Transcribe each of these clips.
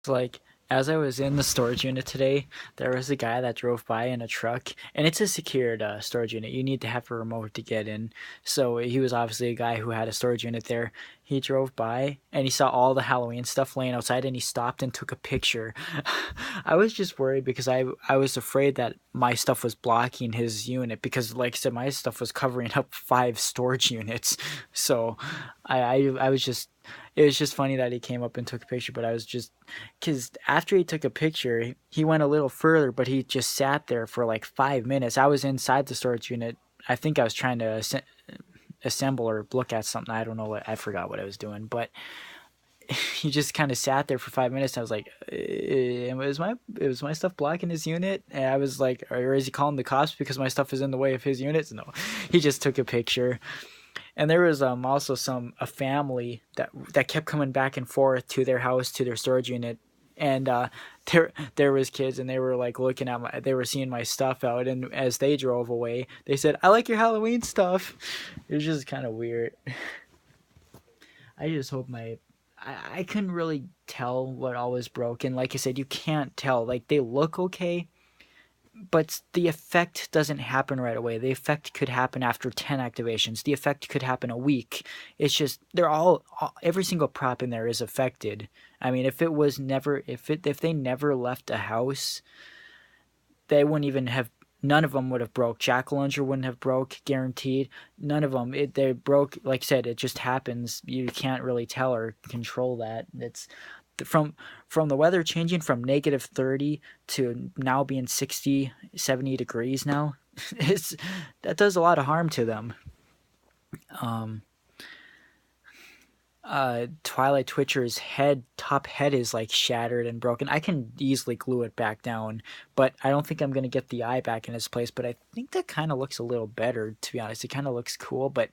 Like, as I was in the storage unit today, there was a guy that drove by in a truck, and it's a secured storage unit. You need to have a remote to get in. So he was obviously a guy who had a storage unit there. He drove by and he saw all the Halloween stuff laying outside, and he stopped and took a picture. I was just worried because I was afraid that my stuff was blocking his unit because, like I said, my stuff was covering up 5 storage units. So I was just, it was just funny that he came up and took a picture, but I was just, because after he took a picture, he went a little further, but he just sat there for like 5 minutes. I was inside the storage unit. I think I was trying to assemble or look at something. I don't know what, I forgot what I was doing, but he just kind of sat there for 5 minutes. I was like, it was my stuff blocking his unit? And I was like, or is he calling the cops because my stuff is in the way of his units? No, he just took a picture. And there was also a family that kept coming back and forth to their house, to their storage unit, and there was kids, and they were like looking at they were seeing my stuff out, and as they drove away, they said, "I like your Halloween stuff." It was just kind of weird. I just hope I couldn't really tell what all was broken. Like I said, you can't tell. Like, they look okay, but the effect doesn't happen right away. The effect could happen after 10 activations. The effect could happen a week. It's just they're every single prop in there is affected. I mean, if they never left a house, they wouldn't even have, none of them would have broke. Jack-o'-lantern wouldn't have broke, guaranteed. None of them. They broke, like I said, it just happens. You can't really tell or control that. It's from from the weather changing from -30 to now being 60, 70 degrees now. It's that does a lot of harm to them. Um, Twilight Twitcher's top head is like shattered and broken. I can easily glue it back down, but I don't think I'm gonna get the eye back in its place. But I think that kind of looks a little better, to be honest. It kind of looks cool, but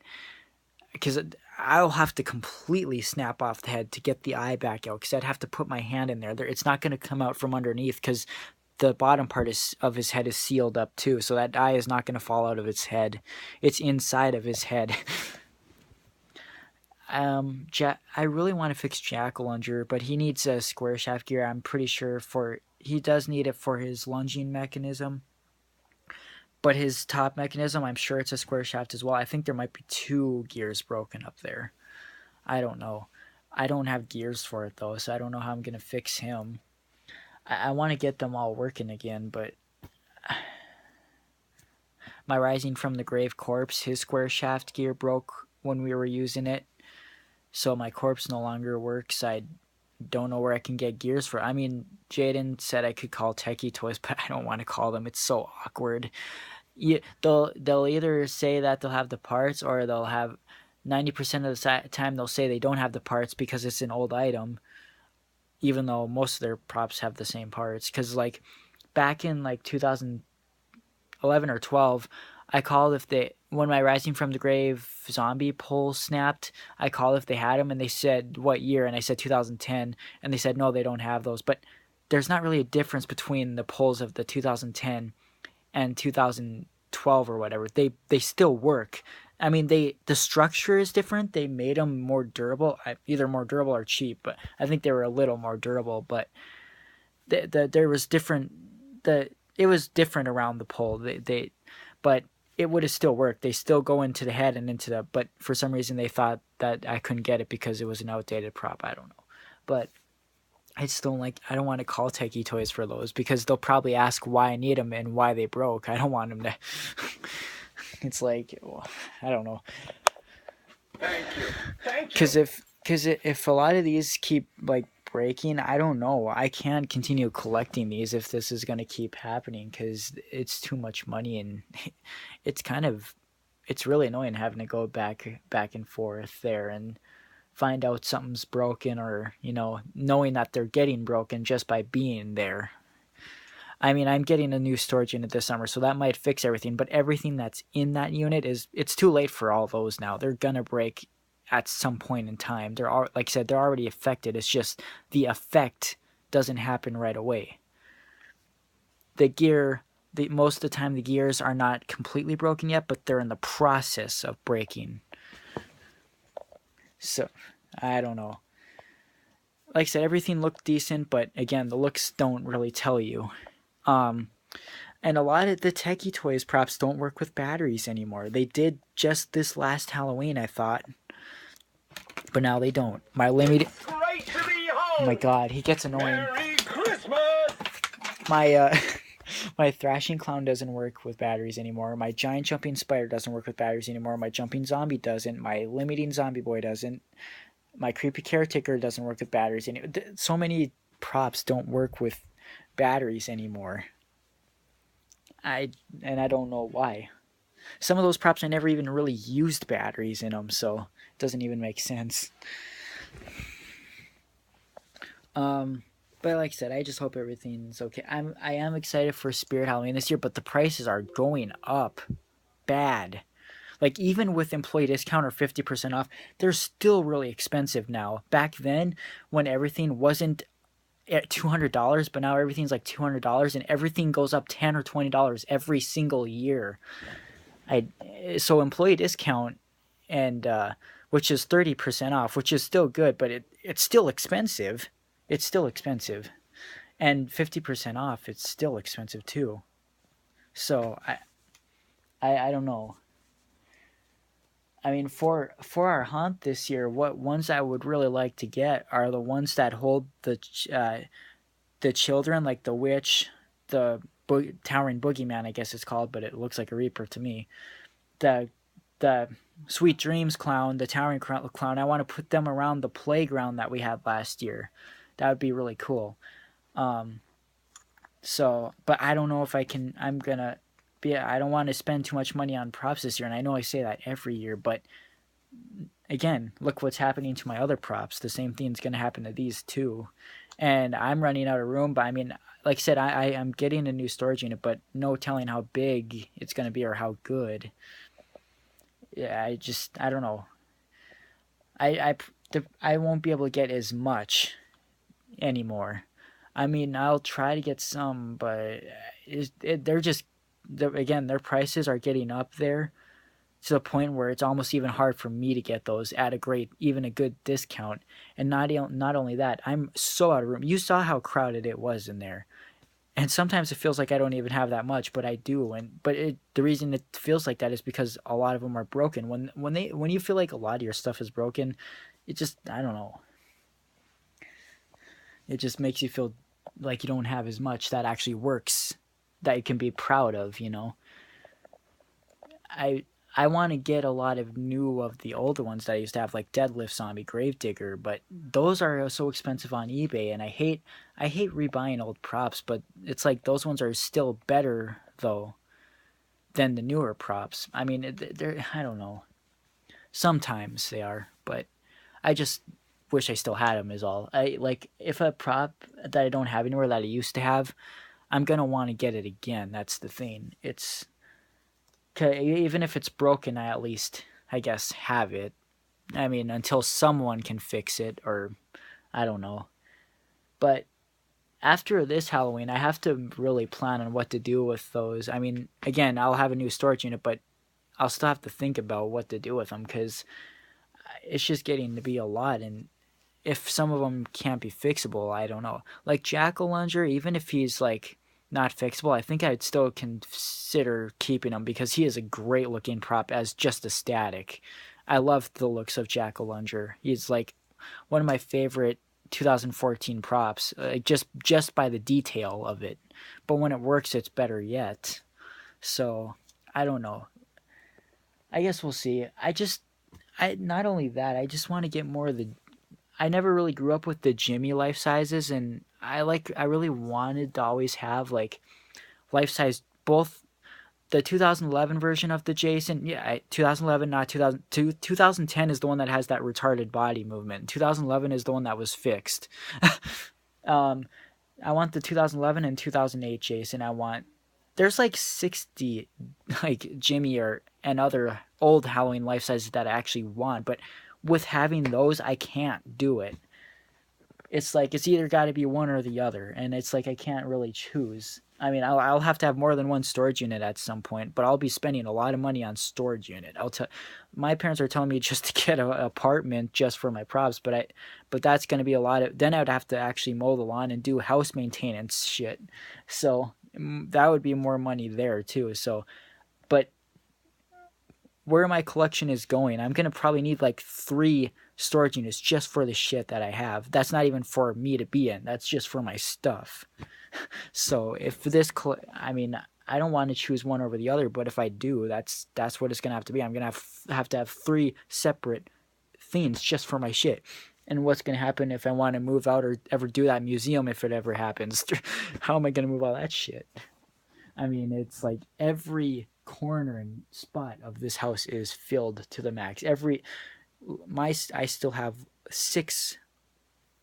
because I'll have to completely snap off the head to get the eye back out, because I'd have to put my hand in there. It's not going to come out from underneath because the bottom part of his head is sealed up too, so that eye is not going to fall out of its head. It's inside of his head. I really want to fix Jack-o'-lantern, but he needs a square shaft gear. I'm pretty sure he does need it for his lunging mechanism. But his top mechanism, I'm sure it's a square shaft as well. I think there might be 2 gears broken up there. I don't know. I don't have gears for it though, so I don't know how I'm gonna fix him. I want to get them all working again, but my Rising from the Grave corpse, his square shaft gear broke when we were using it, so my corpse no longer works. I don't know where I can get gears for. I mean, Jaden said I could call Techie Toys, but I don't want to call them. It's so awkward. Yeah, they'll either say that they'll have the parts, or they'll have 90% of the time they'll say they don't have the parts because it's an old item, even though most of their props have the same parts. Because like back in like 2011 or 12, I called if they, when my Rising from the Grave zombie pole snapped, I called if they had them, and they said what year, and I said 2010, and they said no, they don't have those. But there's not really a difference between the poles of the 2010 and 2012 or whatever. They still work. I mean, the structure is different. They made them more durable, either more durable or cheap, but I think they were a little more durable. But there was different. It was different around the pole. But it would have still worked. They still go into the head and into the. But for some reason, they thought that I couldn't get it because it was an outdated prop. I don't know, but I just don't like. I don't want to call Techie Toys for those because they'll probably ask why I need them and why they broke. I don't want them to. It's like, well, I don't know. Thank you. Thank you. Because if a lot of these keep like breaking, I don't know. I can't continue collecting these if this is gonna keep happening because it's too much money, and it's kind of it's really annoying having to go back and forth there and find out something's broken, or knowing that they're getting broken just by being there. I mean, I'm getting a new storage unit this summer, so that might fix everything, but everything that's in that unit it's too late for all those now. They're gonna break at some point in time. Like I said, they're already affected. It's just the effect doesn't happen right away. The gear, most of the time the gears are not completely broken yet, but they're in the process of breaking. So, I don't know. like I said, everything looked decent, but again, the looks don't really tell you. Um, and a lot of the Techie Toys props don't work with batteries anymore. They did just this last Halloween, I thought, but now they don't. My limited. Great to be Oh my home. God, he gets annoying. Merry Christmas. My my thrashing clown doesn't work with batteries anymore. My giant jumping spider doesn't work with batteries anymore. My jumping zombie doesn't. My limiting zombie boy doesn't. My creepy caretaker doesn't work with batteries anymore. So many props don't work with batteries anymore. I don't know why. Some of those props I never even really used batteries in them, so it doesn't even make sense. But like I said, I just hope everything's okay. I am excited for Spirit Halloween this year, but the prices are going up bad. Like even with employee discount or 50% off, they're still really expensive now. Back then, when everything wasn't at $200, but now everything's like $200, and everything goes up $10 or $20 every single year. So employee discount and which is 30% off, which is still good, but it's still expensive. It's still expensive, and 50% off, it's still expensive too. So I don't know. I mean, for our hunt this year, what ones I would really like to get are the ones that hold the children, like the witch, the towering boogeyman, I guess it's called, but it looks like a reaper to me. The Sweet Dreams clown, the towering clown. I want to put them around the playground that we had last year. That would be really cool. So, but I don't know if I can. I don't want to spend too much money on props this year, and I know I say that every year, but again, look what's happening to my other props. The same thing's going to happen to these too, and I'm running out of room. But I mean, like I said, I am getting a new storage unit, but no telling how big it's going to be or how good. Yeah, I don't know. I won't be able to get as much anymore. I mean, I'll try to get some, but again, their prices are getting up there to the point where it's almost even hard for me to get those at even a good discount. And not only that, I'm so out of room. You saw how crowded it was in there. And sometimes it feels like I don't even have that much, but I do. The reason it feels like that is because a lot of them are broken. When you feel like a lot of your stuff is broken, it just, I don't know. It just makes you feel like you don't have as much that actually works, that you can be proud of, you know. I want to get a lot of the older ones that I used to have, like Deadlift Zombie, Gravedigger, but those are so expensive on eBay, and I hate rebuying old props, but it's like those ones are still better though than the newer props. I mean, I don't know. Sometimes they are, but I just wish I still had them is all. I like if a prop that I don't have anywhere that I used to have, I'm gonna want to get it again. That's the thing. It's even if it's broken, I at least, I guess, have it. I mean, until someone can fix it, or I don't know. But after this Halloween, I have to really plan on what to do with those. I mean, again, I'll have a new storage unit, but I'll still have to think about what to do with them because it's just getting to be a lot. And if some of them can't be fixable, I don't know. Like Jack-O-Lunger, even if he's like not fixable, I think I'd still consider keeping him because he is a great looking prop as just a static. I love the looks of Jack-O-Lunger. He's like one of my favorite 2014 props, just by the detail of it. But when it works, it's better yet. So I don't know. I guess we'll see. I not only that, I just want to get more of the. I never really grew up with the Jimmy life sizes, and I really wanted to always have like life size, both the 2011 version of the Jason. Yeah, 2011, not 2010 is the one that has that retarded body movement. 2011 is the one that was fixed. um, I want the 2011 and 2008 Jason. There's like 60 like Jimmy and other old Halloween life sizes that I actually want, but with having those, I can't do it. it's like it's either got to be one or the other, and it's like I can't really choose. I mean, I'll have to have more than one storage unit at some point, but I'll be spending a lot of money on storage unit. I'll tell my parents are telling me just to get an apartment just for my props, but that's going to be a lot of. Then I'd have to actually mow the lawn and do house maintenance shit. So that would be more money there too. So, but where my collection is going, I'm gonna probably need like 3 storage units just for the shit that I have. That's not even for me to be in. That's just for my stuff. So if this, I mean, I don't want to choose one over the other, but if I do, that's what it's gonna have to be. I'm gonna have to have 3 separate things just for my shit. And what's gonna happen if I want to move out or ever do that museum if it ever happens? How am I gonna move all that shit? I mean, it's like every corner and spot of this house is filled to the max. I still have 6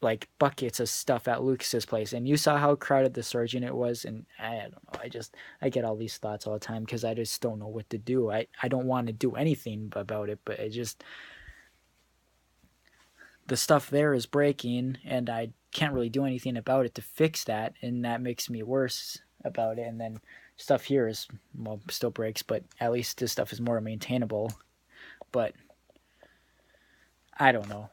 like buckets of stuff at Lucas's place, and you saw how crowded the storage unit was, and I don't know. I get all these thoughts all the time because I just don't know what to do. I don't want to do anything about it, but it just the stuff there is breaking, and I can't really do anything about it to fix that, and that makes me worse about it. And then stuff here is still breaks, but at least this stuff is more maintainable. But I don't know.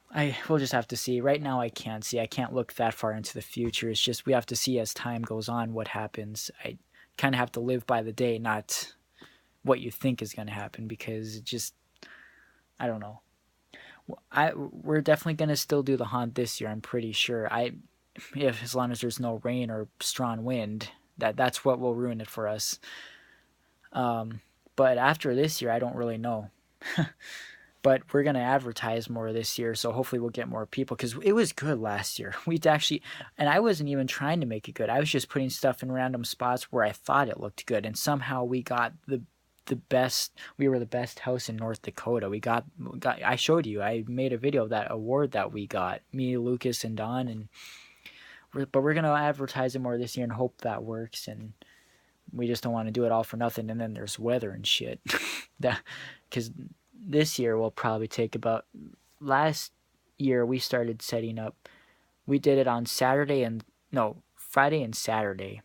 We'll just have to see. Right now I can't see. I can't look that far into the future. It's just we have to see as time goes on what happens. I kind of have to live by the day, not what you think is going to happen, because it just I don't know. We're definitely going to still do the haunt this year, I'm pretty sure. If as long as there's no rain or strong wind, that's what will ruin it for us. But after this year, I don't really know. But we're going to advertise more this year, so hopefully we'll get more people, because it was good last year. We'd actually, and I wasn't even trying to make it good. I was just putting stuff in random spots where I thought it looked good, and somehow we got the best. We were the best house in North Dakota. We got I showed you. I made a video of that award that we got. Me, Lucas, and Don, and but we're going to advertise it more this year and hope that works, and we just don't want to do it all for nothing, and then there's weather and shit. Because this year will probably take about, last year we started setting up, we did it on Friday and Saturday.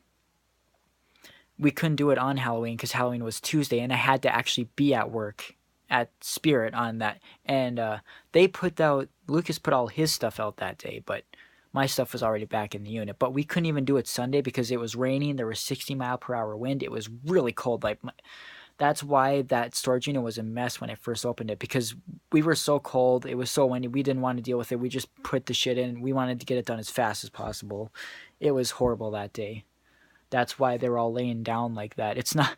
We couldn't do it on Halloween because Halloween was Tuesday, and I had to actually be at work at Spirit on that. And Lucas put all his stuff out that day, but my stuff was already back in the unit. But we couldn't even do it Sunday because it was raining. There was 60-mile-per-hour wind. It was really cold. That's why that storage unit was a mess when I first opened it, because we were so cold. It was so windy. We didn't want to deal with it. We just put the shit in. We wanted to get it done as fast as possible. It was horrible that day. That's why they were all laying down like that. It's not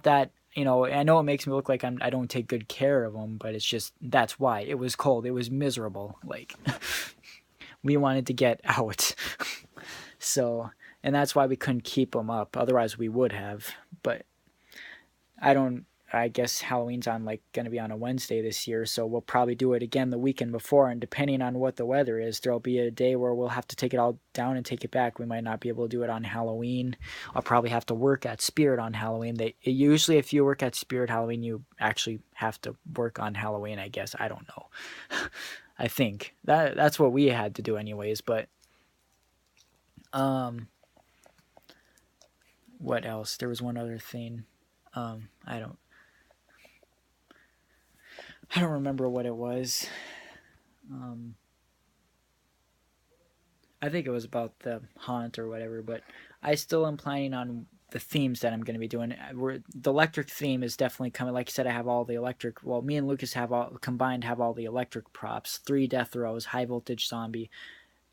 that, I know it makes me look like I don't take good care of them, but it's just, that's why. It was cold. It was miserable. Like, we wanted to get out. So, and that's why we couldn't keep them up. Otherwise we would have, but I guess Halloween's going to be on a Wednesday this year, so we'll probably do it again the weekend before, and depending on what the weather is, there'll be a day where we'll have to take it all down and take it back. We might not be able to do it on Halloween. I'll probably have to work at Spirit on Halloween. Usually if you work at Spirit Halloween, you actually have to work on Halloween, I guess. I don't know. I think. That's what we had to do anyways, but what else? There was one other thing. I don't remember what it was. I think it was about the haunt or whatever, but I still am planning on the themes that I'm going to be doing. The electric theme is definitely coming. Like I said, I have all the electric. Well, me and Lucas have all the electric props: 3 death rows, high voltage zombie,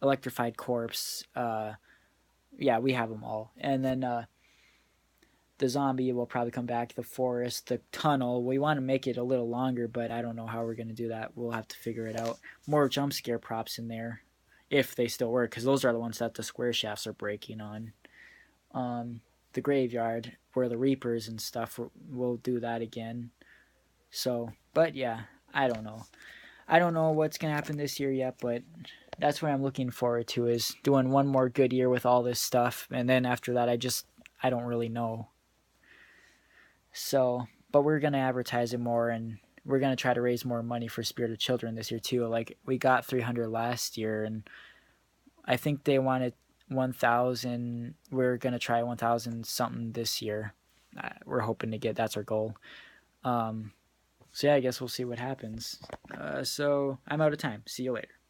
electrified corpse. Yeah, we have them all, and then the zombie will probably come back, the forest, the tunnel. We want to make it a little longer, but I don't know how we're going to do that. We'll have to figure it out. More jump scare props in there, if they still work, because those are the ones that the square shafts are breaking on. The graveyard, where the reapers and stuff, we'll do that again. So, but yeah, I don't know. I don't know what's going to happen this year yet, but that's what I'm looking forward to, is doing one more good year with all this stuff. And then after that, I don't really know. So, but we're going to advertise it more, and we're going to try to raise more money for Spirit of Children this year too. Like, we got $300 last year, and I think they wanted 1,000. We're gonna try 1,000 something this year. We're hoping to get, that's our goal. So yeah, I guess we'll see what happens. So I'm out of time. See you later.